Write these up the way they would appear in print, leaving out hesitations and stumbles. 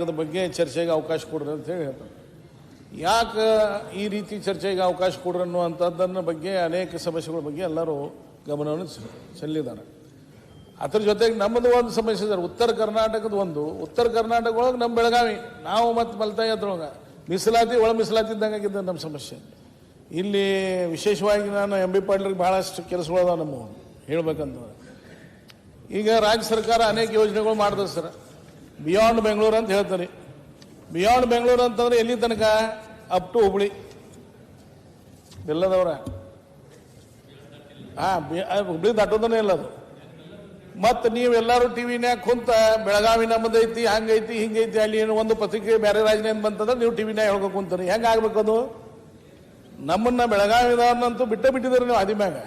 ಕರ್ನಾಟಕದ ಬಗ್ಗೆ ಚರ್ಚೆಗೆ ಅವಕಾಶ ಕೊಡ್ರಿ ಅಂತ ಹೇಳಿ ಹೇಳ್ತಾರೆ. ಯಾಕೆ ಈ ರೀತಿ ಚರ್ಚೆಗೆ ಅವಕಾಶ ಕೊಡ್ರಿ ಅನ್ನುವಂಥದ್ದನ್ನ ಬಗ್ಗೆ ಅನೇಕ ಸಮಸ್ಯೆಗಳ ಬಗ್ಗೆ ಎಲ್ಲರೂ ಗಮನವನ್ನು ಚೆಲ್ಲಿದ್ದಾರೆ. ಅದ್ರ ಜೊತೆಗೆ ನಮ್ಮದು ಒಂದು ಸಮಸ್ಯೆ ಸರ್, ಉತ್ತರ ಕರ್ನಾಟಕದ ಉತ್ತರ ಕರ್ನಾಟಕ ಒಳಗೆ ನಮ್ಮ ಬೆಳಗಾವಿ ನಾವು ಮತ್ತು ಮಲ್ತಾಯಿ ಅದ್ರೊಳಗೆ ಮೀಸಲಾತಿ ಒಳ ಮೀಸಲಾತಿ ಇದ್ದಂಗಾಗಿದ್ದ ನಮ್ಮ ಸಮಸ್ಯೆ. ಇಲ್ಲಿ ವಿಶೇಷವಾಗಿ ನಾನು ಎಂ ಬಿ ಪಾಟೀಲ್ರಿಗೆ ಭಾಳಷ್ಟು ಕೆಲಸಗಳದಾವ ನಮ್ಮ ಹೇಳ್ಬೇಕಂತ. ಈಗ ರಾಜ್ಯ ಸರ್ಕಾರ ಅನೇಕ ಯೋಜನೆಗಳು ಮಾಡಿದೆ ಸರ್. ಬಿಯಾಂಡ್ ಬೆಂಗಳೂರು ಅಂತ ಹೇಳ್ತಾರೆ. ಬಿಯಾಂಡ್ ಬೆಂಗಳೂರು ಅಂತಂದ್ರೆ ಎಲ್ಲಿ ತನಕ? ಅಪ್ ಟು ಹುಬ್ಳಿ ಬೆಲ್ಲದವ್ರ ಹುಬ್ಳಿ ದಾಟೋದನೇ ಇಲ್ಲ ಅದು. ಮತ್ತು ನೀವೆಲ್ಲರೂ ಟಿ ವಿನ್ಯಾಗ ಕುಂತ ಬೆಳಗಾವಿ ನಮ್ಮದೈತಿ ಹಂಗೈತಿ ಹಿಂಗೈತಿ ಅಲ್ಲಿ ಏನು ಒಂದು ಪತ್ರಿಕೆ ಬೇರೆ ರಾಜ್ಯದಿಂದ ಬಂತಂದ್ರೆ ನೀವು ಟಿ ವಿನ್ಯಾಗ ಹೇಳ್ಬೇಕು ಅಂತಾರೆ. ಹೆಂಗೆ ಆಗ್ಬೇಕು ಅದು? ನಮ್ಮನ್ನ ಬೆಳಗಾವಿದವ್ರನ್ನಂತೂ ಬಿಟ್ಟಿದ್ದಾರೆ ನೀವು ಆದಿಮ್ಯಾಗ.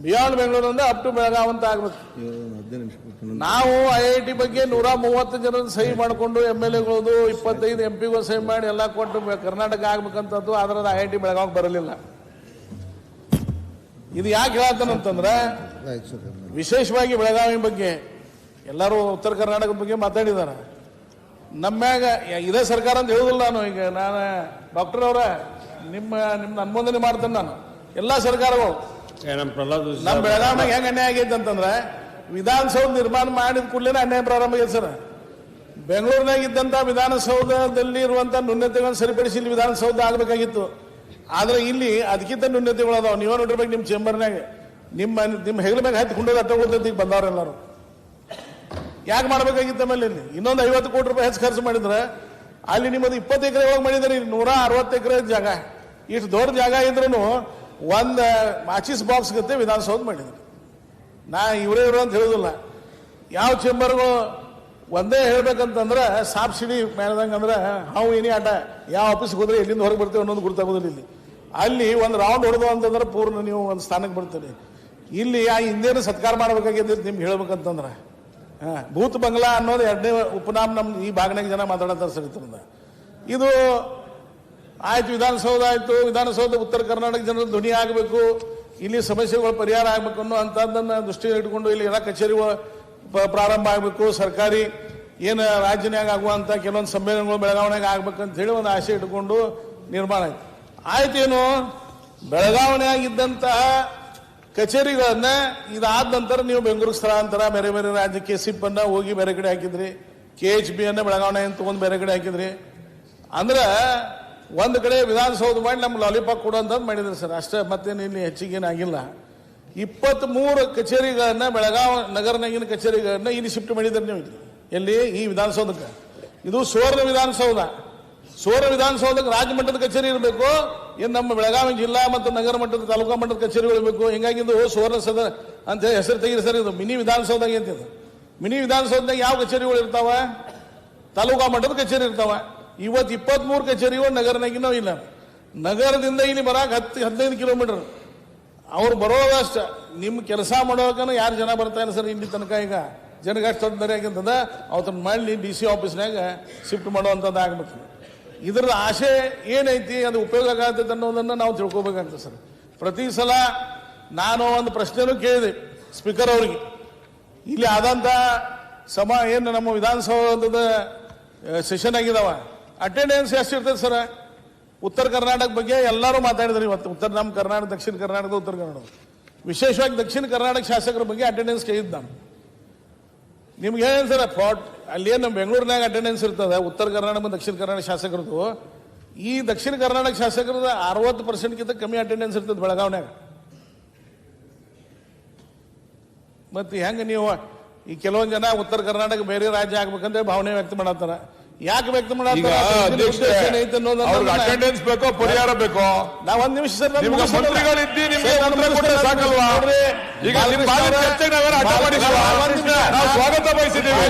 ಬಿಯಾಂಡ್ ಬೆಂಗಳೂರು ಅಂದ್ರೆ ಅಪ್ ಟು ಬೆಳಗಾವಿ ಅಂತ ಆಗ್ಬೇಕು. ನಾವು IIT ಬಗ್ಗೆ 130 ಜನ ಸಹಿ ಮಾಡಿಕೊಂಡು MLAಗಳದು 25 MP ಸಹಿ ಮಾಡಿ ಎಲ್ಲ ಕೊಟ್ಟು ಕರ್ನಾಟಕ ಆಗ್ಬೇಕಂತದ್ದು. ಆದ್ರೆ IIT ಬೆಳಗಾವಿಗೆ ಬರಲಿಲ್ಲ. ಇದು ಯಾಕೆ ಹೇಳತ್ತಂತಂದ್ರೆ ವಿಶೇಷವಾಗಿ ಬೆಳಗಾವಿ ಬಗ್ಗೆ ಎಲ್ಲರೂ ಉತ್ತರ ಕರ್ನಾಟಕದ ಬಗ್ಗೆ ಮಾತಾಡಿದಾರೆ. ನಮ್ಮ್ಯಾಗ ಇದೇ ಸರ್ಕಾರ ಅಂತ ಹೇಳುದಿಲ್ಲ ನಾನು. ಈಗ ನಾನು ಡಾಕ್ಟರ್ ಅವರ ನಿಮ್ದು ಅನುಮೋದನೆ ಮಾಡ್ತೇನೆ ನಾನು. ಎಲ್ಲ ಸರ್ಕಾರಗಳು ನಮ್ಮ ಬೆಳಗಾವಿಯಾಗ ಹೆಂಗೆ ಅನ್ಯಾಯ ಆಗೈತೆ ಅಂತಂದ್ರೆ ವಿಧಾನಸೌಧ ನಿರ್ಮಾಣ ಮಾಡಿದ ಕೂಡಲೇ ಅನ್ಯಾಯ ಪ್ರಾರಂಭ ಆಗೈತೆ ಸರ್. ಬೆಂಗಳೂರಿನಾಗ ಇದ್ದಂಥ ವಿಧಾನಸೌಧದಲ್ಲಿ ಇರುವಂಥ ನ್ಯೂನತೆಗಳನ್ನು ಸರಿಪಡಿಸಿ ಇಲ್ಲಿ ವಿಧಾನಸೌಧ ಆಗಬೇಕಾಗಿತ್ತು. ಆದ್ರೆ ಇಲ್ಲಿ ಅದಕ್ಕಿಂತ ನ್ಯೂನತೆಗಳು ಅದಾವ. ನೀವೇ ನೋಡಿರ್ಬೇಕು ನಿಮ್ಮ ಚೇಂಬರ್ನಾಗ ನಿಮ್ಮ ಹೆಗಲ ಮ್ಯಾಗ ಹತ್ಕೊಂಡೋದು ಅಟ್ಟ ಈಗ ಬಂದವರೆಲ್ಲರೂ. ಯಾಕೆ ಮಾಡ್ಬೇಕಾಗಿತ್ತು? ಆಮೇಲೆ ಇಲ್ಲಿ ಇನ್ನೊಂದು 50 ಕೋಟಿ ರೂಪಾಯಿ ಹೆಚ್ಚು ಖರ್ಚು ಮಾಡಿದ್ರೆ ಅಲ್ಲಿ ನಿಮ್ಮದು 20 ಎಕರೆ ಒಳಗೆ ಮಾಡಿದ್ರಿ 160 ಎಕರೆ ಜಾಗ. ಇಷ್ಟು ದೊಡ್ಡ ಜಾಗ ಇದ್ರೂ ಒಂದು ಮಾಚಿಸ್ ಬಾಕ್ಸ್ ಗತ್ತೆ ವಿಧಾನಸೌಧ ಮಾಡಿದ್ರಿ. ನಾ ಇವರೇ ಇವರು ಅಂತ ಹೇಳೋದಿಲ್ಲ. ಯಾವ ಚೇಂಬರ್ಗಳು ಒಂದೇ ಹೇಳ್ಬೇಕಂತಂದ್ರೆ ಸಾಪ್ ಸಿಡಿ ಮೇಲ್ದಂಗೆ ಅಂದ್ರೆ ಹಾವು ಏನೇ ಆಟ ಯಾವ ಆಫೀಸ್ಗೆ ಹೋದ್ರೆ ಎಲ್ಲಿಂದ ಹೊರಗೆ ಬರ್ತೇವೆ ಅನ್ನೋದು ಗುರ್ತಾಗೋದಿಲ್ಲ. ಇಲ್ಲಿ ಅಲ್ಲಿ ಒಂದು ರೌಂಡ್ ಹೊಡೆದು ಅಂತಂದ್ರೆ ಪೂರ್ಣ ನೀವು ಒಂದು ಸ್ಥಾನಕ್ಕೆ ಬರ್ತೀರಿ. ಇಲ್ಲಿ ಆ ಹಿಂದೇನು ಸತ್ಕಾರ ಮಾಡ್ಬೇಕಾಗಿದೆ ನಿಮ್ಗೆ ಹೇಳ್ಬೇಕಂತಂದ್ರೆ ಭೂತ್ ಬಂಗ್ಲಾ ಅನ್ನೋದು 2ನೇ ಉಪನಾಮ ನಮ್ಮ ಈ ಭಾಗನಾಗ ಜನ ಮಾತಾಡತ್ತಾರೆ ಸರಿತರಿಂದ. ಇದು ಆಯ್ತು, ವಿಧಾನಸೌಧ ಆಯ್ತು. ವಿಧಾನಸೌಧ ಉತ್ತರ ಕರ್ನಾಟಕ ಜನರ ಧ್ವನಿ ಆಗಬೇಕು, ಇಲ್ಲಿ ಸಮಸ್ಯೆಗಳು ಪರಿಹಾರ ಆಗಬೇಕು ಅನ್ನೋ ಅಂಥದ್ದನ್ನು ದೃಷ್ಟಿಯಲ್ಲಿ ಇಟ್ಕೊಂಡು ಇಲ್ಲಿ ಎಲ್ಲ ಕಚೇರಿಗಳು ಪ್ರಾರಂಭ ಆಗಬೇಕು. ಸರ್ಕಾರಿ ಏನು ರಾಜ್ಯನಾಗ ಆಗುವಂಥ ಕೆಲವೊಂದು ಸಮ್ಮೇಳನಗಳು ಬೆಳಗಾವಿನಾಗ ಆಗ್ಬೇಕಂತ ಹೇಳಿ ಒಂದು ಆಸೆ ಇಟ್ಕೊಂಡು ನಿರ್ಮಾಣ ಆಯ್ತು. ಆಯ್ತೇನು ಬೆಳಗಾವಿನಾಗಿದ್ದಂತಹ ಕಚೇರಿಗಳನ್ನ ಇದಾದ ನಂತರ ನೀವು ಬೆಂಗಳೂರಿಗೆ ಸ್ಥಳಾಂತರ ಬೇರೆ ಬೇರೆ ರಾಜ್ಯಕ್ಕೆ ಸಿಪ್ಪನ್ನು ಹೋಗಿ ಬೇರೆ ಕಡೆ ಹಾಕಿದ್ರಿ. KHB ಅನ್ನ ಬೆಳಗಾವಿನಾಗ ತಗೊಂಡು ಬೇರೆ ಕಡೆ ಹಾಕಿದ್ರಿ. ಅಂದ್ರೆ ಒಂದು ಕಡೆ ವಿಧಾನಸೌಧ ಮಾಡಿ ನಮ್ಗೆ ಲಾಲಿಪಾಪ್ ಕೊಡುವಂಥದ್ದು ಮಾಡಿದ್ರಿ ಸರ್. ಅಷ್ಟೇ, ಮತ್ತೇನು ಇಲ್ಲಿ ಹೆಚ್ಚಿಗೇನಾಗಿಲ್ಲ. 23 ಕಚೇರಿಗಳನ್ನ ಬೆಳಗಾವಿ ನಗರನಾಗಿನ ಕಚೇರಿಗಳನ್ನ ಇಲ್ಲಿ ಶಿಫ್ಟ್ ಮಾಡಿದ್ರಿ ನೀವು. ಎಲ್ಲಿ? ಈ ವಿಧಾನಸೌಧಕ್ಕೆ. ಇದು ಸುವರ್ಣ ವಿಧಾನಸೌಧ. ಸುವರ್ಣ ವಿಧಾನಸೌಧಕ್ಕೆ ರಾಜ್ಯ ಮಟ್ಟದ ಕಚೇರಿ ಇರಬೇಕು, ಏನು ನಮ್ಮ ಬೆಳಗಾವಿ ಜಿಲ್ಲಾ ಮತ್ತು ನಗರ ಮಟ್ಟದ ತಾಲೂಕಾ ಮಟ್ಟದ ಕಚೇರಿಗಳು ಇರಬೇಕು. ಹಿಂಗಾಗಿದ್ದು ಸುವರ್ಣ ಸದ ಅಂತ ಹೇಳಿ ಹೆಸರು ತೆಗೀರಿ ಸರ್. ಇದು ಮಿನಿ ವಿಧಾನಸೌಧ ಅಂತಿದ್ದು. ಮಿನಿ ವಿಧಾನಸೌಧದಾಗ ಯಾವ ಕಚೇರಿಗಳು ಇರ್ತಾವ? ತಾಲೂಕಾ ಮಟ್ಟದ ಕಚೇರಿ ಇರ್ತಾವ. ಇವತ್ತು 23 ಕಚೇರಿಗಳು ನಗರನಾಗಿನೂ ಇಲ್ಲ. ನಗರದಿಂದ ಇಲ್ಲಿ ಬರಾಕ 15 ಕಿಲೋಮೀಟರ್. ಅವ್ರು ಬರೋದಷ್ಟ ನಿಮ್ಮ ಕೆಲಸ ಮಾಡೋಕನ ಯಾರು ಜನ ಬರ್ತಾರೆ ಸರ್ ಇಲ್ಲಿ ತನಕ. ಈಗ ಜನಗೆ ಅಷ್ಟು ತೊಂದರೆ ಆಗಿರ್ತದ ಅವತ್ತನ್ನು ಮಾಡಿ DC ಆಫೀಸ್ನಾಗ ಶಿಫ್ಟ್ ಮಾಡುವಂಥದ್ದು ಆಗ್ಬೇಕು. ಇದ್ರದ ಆಸೆ ಏನೈತಿ, ಅದು ಉಪಯೋಗ ಆಗತ್ತೆ ಅನ್ನೋದನ್ನು ನಾವು ತಿಳ್ಕೊಬೇಕಾಗ್ತದೆ ಸರ್. ಪ್ರತಿ ಸಲ ನಾನು ಒಂದು ಪ್ರಶ್ನೆನೂ ಕೇಳಿದೆ ಸ್ಪೀಕರ್ ಅವರಿಗೆ. ಇಲ್ಲಿ ಆದಂಥ ಏನು ನಮ್ಮ ವಿಧಾನಸೌಧದ ಸೆಷನ್ ಆಗಿದಾವ, ಅಟೆಂಡೆನ್ಸ್ ಎಷ್ಟು ಇರ್ತದೆ ಸರ್? ಉತ್ತರ ಕರ್ನಾಟಕ ಬಗ್ಗೆ ಎಲ್ಲರೂ ಮಾತಾಡಿದ್ರು ಇವತ್ತು. ನಮ್ಮ ಕರ್ನಾಟಕ, ದಕ್ಷಿಣ ಕರ್ನಾಟಕದ, ಉತ್ತರ ಕರ್ನಾಟಕ, ವಿಶೇಷವಾಗಿ ದಕ್ಷಿಣ ಕರ್ನಾಟಕ ಶಾಸಕರ ಬಗ್ಗೆ ಅಟೆಂಡೆನ್ಸ್ ಕೇಳಿದ್ದು ನಾನು. ನಿಮ್ಗೆ ಏನು ಸರ್ ಅಲ್ಲೇನು ನಮ್ಮ ಬೆಂಗಳೂರಿನಾಗ ಅಟೆಂಡೆನ್ಸ್ ಇರ್ತದೆ, ಉತ್ತರ ಕರ್ನಾಟಕ ಮತ್ತು ದಕ್ಷಿಣ ಕರ್ನಾಟಕ ಶಾಸಕರದು. ಈ ದಕ್ಷಿಣ ಕರ್ನಾಟಕ ಶಾಸಕರದ 60% ಕಮ್ಮಿ ಅಟೆಂಡೆನ್ಸ್ ಇರ್ತದೆ ಬೆಳಗಾವಿನಾಗ. ಮತ್ತು ಹೆಂಗೆ ನೀವು ಈ ಕೆಲವೊಂದು ಜನ ಉತ್ತರ ಕರ್ನಾಟಕ ಬೇರೆ ರಾಜ್ಯ ಆಗ್ಬೇಕಂದ್ರೆ ಭಾವನೆ ವ್ಯಕ್ತ ಮಾಡತ್ತಾರ. ಯಾಕೆ ವ್ಯಕ್ತ ಮಾಡತ್ತಾರ? ಅಟೆಂಡೆನ್ಸ್ ಬೇಕೋ ಪರಿಹಾರ ಬೇಕೋ? ನಾವು ಒಂದ್ ನಿಮಿಷ ಸರ್, ಸ್ವಾಗತ ಬಯಸಿದ್ದೀವಿ.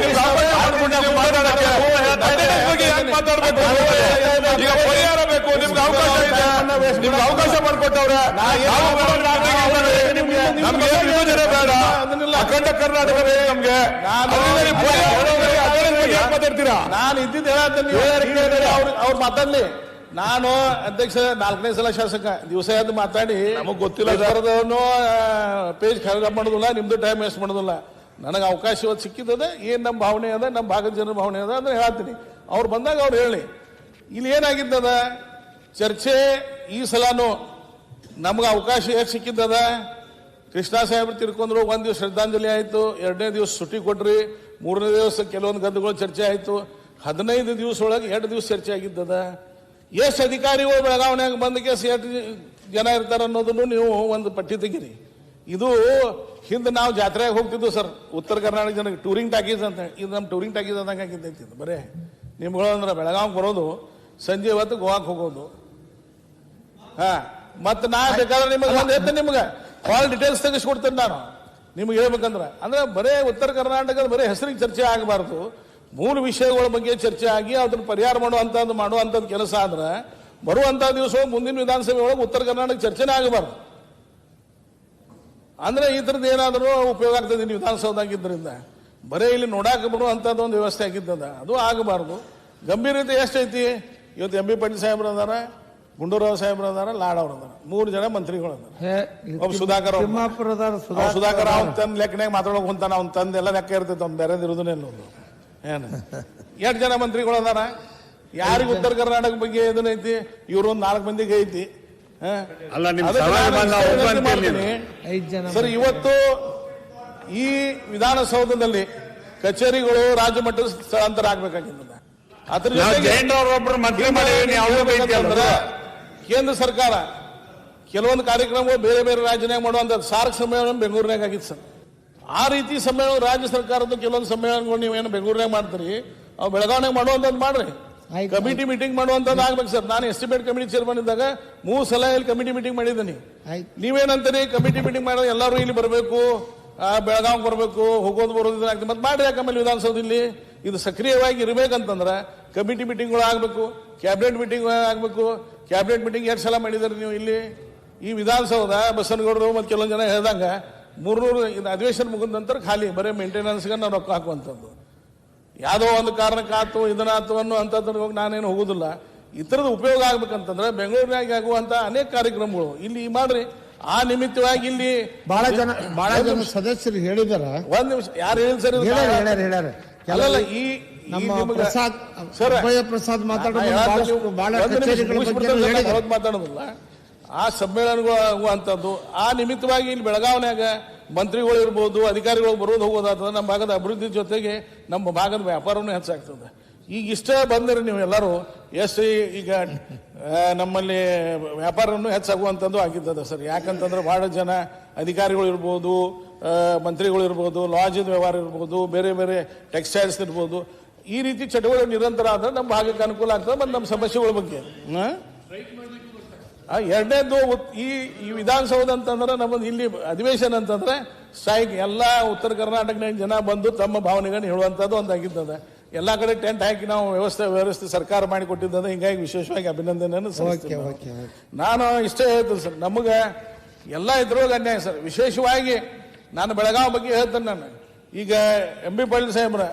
ಈಗ ಪರಿಹಾರ ಬೇಕು, ನಿಮ್ಗೆ ಅವಕಾಶ ಇದೆ, ನಿಮ್ಗೆ ಅವಕಾಶ ಮಾಡಿಕೊಟ್ಟವ್ರೆ. ನಮ್ಗೆ ಯೋಜನೆ ಬೇಡ, ಅಖಂಡ ಕರ್ನಾಟಕ ಬೇಕು ನಮ್ಗೆ. ಮಾತಾಡ್ತೀರಾ? ನಾನು ಇದ್ದಿದ್ದು ಅವ್ರು ಮಾತಾಡ್ಲಿ. ನಾನು ಅಧ್ಯಕ್ಷ 4ನೇ ಸಲ ಶಾಸಕ, ದಿವಸ ಎದ್ದು ಮಾತಾಡಿ ನಮಗ್ ಗೊತ್ತಿಲ್ಲ ಪೇಜ್ ಖರೀದಿ ಮಾಡೋದಿಲ್ಲ, ನಿಮ್ದು ಟೈಮ್ ವೇಸ್ಟ್ ಮಾಡೋದಿಲ್ಲ. ನನಗೆ ಅವಕಾಶ ಇವತ್ತು ಸಿಕ್ಕಿದ್ದದೆ. ಏನು ನಮ್ಮ ಭಾವನೆ ಅದ, ನಮ್ಮ ಭಾಗದ ಜನರ ಭಾವನೆ ಅದ ಅಂದ್ರೆ ಹೇಳ್ತೀನಿ. ಅವ್ರು ಬಂದಾಗ ಅವ್ರು ಹೇಳಿ. ಇಲ್ಲಿ ಏನಾಗಿದ್ದದ ಚರ್ಚೆ ಈ ಸಲನೂ ನಮ್ಗೆ ಅವಕಾಶ ಎಷ್ಟು ಸಿಕ್ಕಿದ್ದದ. ಕೃಷ್ಣ ಸಾಹೇಬ್ರು ತಿರ್ಕೊಂಡ್ರು, ಒಂದು ದಿವಸ ಶ್ರದ್ಧಾಂಜಲಿ ಆಯಿತು, 2ನೇ ದಿವಸ ಸುಟ್ಟಿ ಕೊಟ್ರಿ, 3ನೇ ದಿವಸ ಕೆಲವೊಂದು ಗದ್ದೆಗಳು ಚರ್ಚೆ ಆಯಿತು, 15 ದಿವಸ ಒಳಗೆ 2 ದಿವಸ ಚರ್ಚೆ ಆಗಿದ್ದದ. ಎಷ್ಟು ಅಧಿಕಾರಿಗಳು ಬೆಳಗಾವಣೆಯಾಗ ಬಂದ ಕೇಸ್ ಎಷ್ಟು ಜನ ಇರ್ತಾರೆ ಅನ್ನೋದನ್ನು ನೀವು ಒಂದು ಪಟ್ಟಿ ತೆಗೀರಿ. ಇದು ಹಿಂದೆ ನಾವು ಜಾತ್ರೆಗೆ ಹೋಗ್ತಿದ್ವು ಸರ್, ಉತ್ತರ ಕರ್ನಾಟಕ ಜನಕ್ಕೆ ಟೂರಿಂಗ್ ಟಾಕೀಸ್ ಅಂತ. ಇದು ನಮ್ಮ ಟೂರಿಂಗ್ ಟಾಕೀಸ್ ಅಂದಂಗೆ ಆಗಿದ್ದೈತಿ. ಬರೇ ನಿಮ್ಗಳು ಅಂದ್ರೆ ಬೆಳಗಾವಿಗೆ ಬರೋದು, ಸಂಜೆ ಹೊತ್ತು ಗೋವಾಕ್ಕೆ ಹೋಗೋದು. ಮತ್ತೆ ನಾ ಬೇಕಾದ್ರೆ ನಿಮಗೆ ಒಂದು ಹೇಳ್ತೇನೆ, ನಿಮ್ಗೆ ಆಲ್ ಡೀಟೇಲ್ಸ್ ತೆಗೆಸ್ಕೊಡ್ತೇನೆ ನಾನು ನಿಮ್ಗೆ ಹೇಳ್ಬೇಕಂದ್ರೆ. ಅಂದ್ರೆ ಬರೇ ಉತ್ತರ ಕರ್ನಾಟಕದ ಬರೀ ಹೆಸರಿಗೆ ಚರ್ಚೆ ಆಗಬಾರ್ದು, ಮೂಲ ವಿಷಯಗಳ ಬಗ್ಗೆ ಚರ್ಚೆ ಆಗಿ ಅದನ್ನು ಪರಿಹಾರ ಮಾಡುವಂಥದ್ದು ಕೆಲಸ ಆದ್ರೆ ಬರುವಂಥ ದಿವಸ ಮುಂದಿನ ವಿಧಾನಸಭೆ ಒಳಗೆ ಉತ್ತರ ಕರ್ನಾಟಕ ಚರ್ಚೆನೇ ಆಗಬಾರ್ದು. ಅಂದ್ರೆ ಈ ಥರದ್ದು ಏನಾದರೂ ಉಪಯೋಗ ಆಗ್ತದೆ ನೀವು ವಿಧಾನಸೌಧಾಗಿದ್ದರಿಂದ. ಬರೀ ಇಲ್ಲಿ ನೋಡಾಕ ಬರುವಂಥದ್ದು ಒಂದು ವ್ಯವಸ್ಥೆ ಆಗಿದ್ದದ, ಅದು ಆಗಬಾರ್ದು. ಗಂಭೀರತೆ ಎಷ್ಟೈತಿ ಇವತ್ತು. ಎಂ ಬಿ ಪಾಟೀಲ್ ಸಾಹೇಬ್ರು ಅದಾರ, ಗುಂಡೂರಾವ್ ಸಾಹೇಬ್ರು ಅದಾರ, ಲಾಡ್ ಅವ್ರು ಅದಾರ, 3 ಜನ ಮಂತ್ರಿಗಳು ಅದಾರ. ಒಬ್ಬ ಸುಧಾಕರ್ ಅವ್ನು ತಂದು ಲೆಕ್ಕನಾಗ ಮಾತಾಡೋಕೆ ಹೊಂತಾನ, ಅವ್ನು ತಂದೆಲ್ಲ ಲೆಕ್ಕ ಇರ್ತೈತೆ, ಅವ್ನು ಬೇರೆ ಇರೋದನ್ನೇ ಏನು 8 ಜನ ಮಂತ್ರಿಗಳು ಅದಾರ. ಯಾರಿಗೆ ಉತ್ತರ ಕರ್ನಾಟಕ ಬಗ್ಗೆ ಇದನ್ನೈತಿ, ಇವರು ಒಂದು 4 ಮಂದಿಗೆ ಐತಿ. ಸರ್, ಇವತ್ತು ಈ ವಿಧಾನಸೌಧದಲ್ಲಿ ಕಚೇರಿಗಳು ರಾಜ್ಯ ಮಟ್ಟದ ಸ್ಥಳಾಂತರ ಆಗ್ಬೇಕಾಗಿದ್ದ. ಅದ್ರ ಕೇಂದ್ರ ಸರ್ಕಾರ ಕೆಲವೊಂದು ಕಾರ್ಯಕ್ರಮಗಳು ಬೇರೆ ಬೇರೆ ರಾಜ್ಯನಾಗ ಮಾಡುವಂತ ಸಾರ್ಕ್ ಸಮ್ಮೇಳನ ಬೆಂಗಳೂರಿನಾಗ ಆಗಿತ್ತು ಸರ್. ಆ ರೀತಿ ಸಮ್ಮೇಳನ ರಾಜ್ಯ ಸರ್ಕಾರದ ಕೆಲವೊಂದು ಸಮ್ಮೇಳನಗಳು ನೀವೇನು ಬೆಂಗಳೂರಿನಾಗ ಮಾಡ್ತೀರಿ, ಅವು ಬೆಳಗಾವಿನಾಗ ಮಾಡುವಂಥದ್ದು ಮಾಡ್ರಿ. ಕಮಿಟಿ ಮೀಟಿಂಗ್ ಮಾಡುವಂಥದ್ದು ಆಗ್ಬೇಕು ಸರ್. ನಾನು ಎಸ್ಟಿಮೇಟ್ ಕಮಿಟಿ ಚೇರ್ಮನ್ ಇದ್ದಾಗ 3 ಸಲ ಇಲ್ಲಿ ಕಮಿಟಿ ಮೀಟಿಂಗ್ ಮಾಡಿದ್ದೀನಿ. ನೀವೇನಂತೀರಿ, ಕಮಿಟಿ ಮೀಟಿಂಗ್ ಮಾಡೋ ಎಲ್ಲರೂ ಇಲ್ಲಿ ಬರಬೇಕು, ಬೆಳಗಾವಿಗೆ ಬರಬೇಕು, ಹೋಗೋದು ಬರೋದು ಆಗ್ತದೆ. ಮತ್ತೆ ಮಾಡಿ ಯಾಕಂದ್ರೆ ವಿಧಾನಸೌಧದಲ್ಲಿ ಇದು ಸಕ್ರಿಯವಾಗಿ ಇರಬೇಕಂತಂದ್ರೆ ಕಮಿಟಿ ಮೀಟಿಂಗ್ಗಳು ಆಗಬೇಕು, ಕ್ಯಾಬಿನೆಟ್ ಮೀಟಿಂಗ್ ಆಗಬೇಕು. ಕ್ಯಾಬಿನೆಟ್ ಮೀಟಿಂಗ್ 2 ಸಲ ಮಾಡಿದಾರೆ ನೀವು ಇಲ್ಲಿ. ಈ ವಿಧಾನಸೌಧ ಬಸನಗೌಡರು ಮತ್ತು ಕೆಲವೊಂದು ಜನ ಹೇಳಿದಂಗ 300 ಅಧಿವೇಶನ ಮುಗಿದ ನಂತರ ಖಾಲಿ ಬರೀ ಮೇಂಟೆನೆನ್ಸ್ಗೆ ನಾವು ರೊಕ್ಕ ಹಾಕುವಂಥದ್ದು. ಯಾವುದೋ ಒಂದು ಕಾರಣಕ್ಕಾತು ಇದನ್ನಾತು ಅನ್ನೋ ಅಂಥದ್ದು ಹೋಗಿ ನಾನೇನು ಹೋಗೋದಿಲ್ಲ. ಈ ಥರದ ಉಪಯೋಗ ಆಗ್ಬೇಕಂತಂದ್ರೆ ಬೆಂಗಳೂರಿನಾಗ ಆಗುವಂಥ ಅನೇಕ ಕಾರ್ಯಕ್ರಮಗಳು ಇಲ್ಲಿ ಮಾಡ್ರಿ. ಆ ನಿಮಿತ್ತವಾಗಿ ಇಲ್ಲಿ ಬಹಳ ಜನ ಸದಸ್ಯರು ಹೇಳಿದಾರ. ಒಂದ್ ನಿಮಿಷ, ಯಾರು ಹೇಳಿ ಸರ್? ಅಲ್ಲಲ್ಲ, ಈ ನಮ್ಮ ಪ್ರಸಾದ್ ಪ್ರಸಾದ್ ಮಾತಾಡೋದಿಲ್ಲ. ಆ ಸಮ್ಮೇಳನಗಳು ಆಗುವಂಥದ್ದು ಆ ನಿಮಿತ್ತವಾಗಿ ಇಲ್ಲಿ ಬೆಳಗಾವಿನಾಗ ಮಂತ್ರಿಗಳು ಇರ್ಬೋದು, ಅಧಿಕಾರಿಗಳು ಬರೋದು ಹೋಗೋದಾಗ್ತದೆ. ನಮ್ಮ ಭಾಗದ ಅಭಿವೃದ್ಧಿ ಜೊತೆಗೆ ನಮ್ಮ ಭಾಗದ ವ್ಯಾಪಾರವನ್ನು ಹೆಚ್ಚಾಗ್ತದೆ. ಈಗ ಇಷ್ಟೇ ಬಂದರೆ ನೀವು ಎಲ್ಲರೂ ಎಷ್ಟು ಈಗ ನಮ್ಮಲ್ಲಿ ವ್ಯಾಪಾರವನ್ನು ಹೆಚ್ಚಾಗುವಂಥದ್ದು ಆಗಿದ್ದದ ಸರ್. ಯಾಕಂತಂದ್ರೆ ಬಹಳ ಜನ ಅಧಿಕಾರಿಗಳು ಇರ್ಬೋದು, ಮಂತ್ರಿಗಳು ಇರ್ಬೋದು, ಲಾಜಿನ ವ್ಯವಹಾರ ಇರ್ಬೋದು, ಬೇರೆ ಬೇರೆ ಟೆಕ್ಸ್ಟೈಲ್ಸ್ ಇರ್ಬೋದು, ಈ ರೀತಿ ಚಟುವಟಿಕೆ ನಿರಂತರ ಆದ್ರೆ ನಮ್ಮ ಭಾಗಕ್ಕೆ ಅನುಕೂಲ ಆಗ್ತದೆ. ಮತ್ತು ನಮ್ಮ ಸಮಸ್ಯೆಗಳ ಬಗ್ಗೆ 2ನೇದು ಈ ವಿಧಾನಸೌಧ ಅಂತಂದ್ರೆ ನಮ್ಮದು ಇಲ್ಲಿ ಅಧಿವೇಶನ ಅಂತಂದ್ರೆ ಸ್ಟ್ರೈಕ್. ಎಲ್ಲ ಉತ್ತರ ಕರ್ನಾಟಕದ ಜನ ಬಂದು ತಮ್ಮ ಭಾವನೆಗಳನ್ನು ಹೇಳುವಂಥದ್ದು ಒಂದಾಗಿದ್ದದ. ಎಲ್ಲ ಕಡೆ ಟೆಂಟ್ ಹಾಕಿ ನಾವು ವ್ಯವಸ್ಥೆ ಸರ್ಕಾರ ಮಾಡಿಕೊಟ್ಟಿದ್ದ. ಹಿಂಗಾಗಿ ವಿಶೇಷವಾಗಿ ಅಭಿನಂದನೆಯನ್ನು ಸಲ್ಲಿಸ್ತೇನೆ. ನಾನು ಇಷ್ಟೇ ಹೇಳ್ತೇನೆ ಸರ್, ನಮಗೆ ಎಲ್ಲ ಇದ್ರೊಳಗೆ ಅನ್ಯಾಯ ಸರ್. ವಿಶೇಷವಾಗಿ ನಾನು ಬೆಳಗಾವಿ ಬಗ್ಗೆ ಹೇಳ್ತೇನೆ. ನಾನು ಈಗ ಎಂ ಬಿ ಪಾಟೀಲ್ ಸಾಹೇಬ್ರ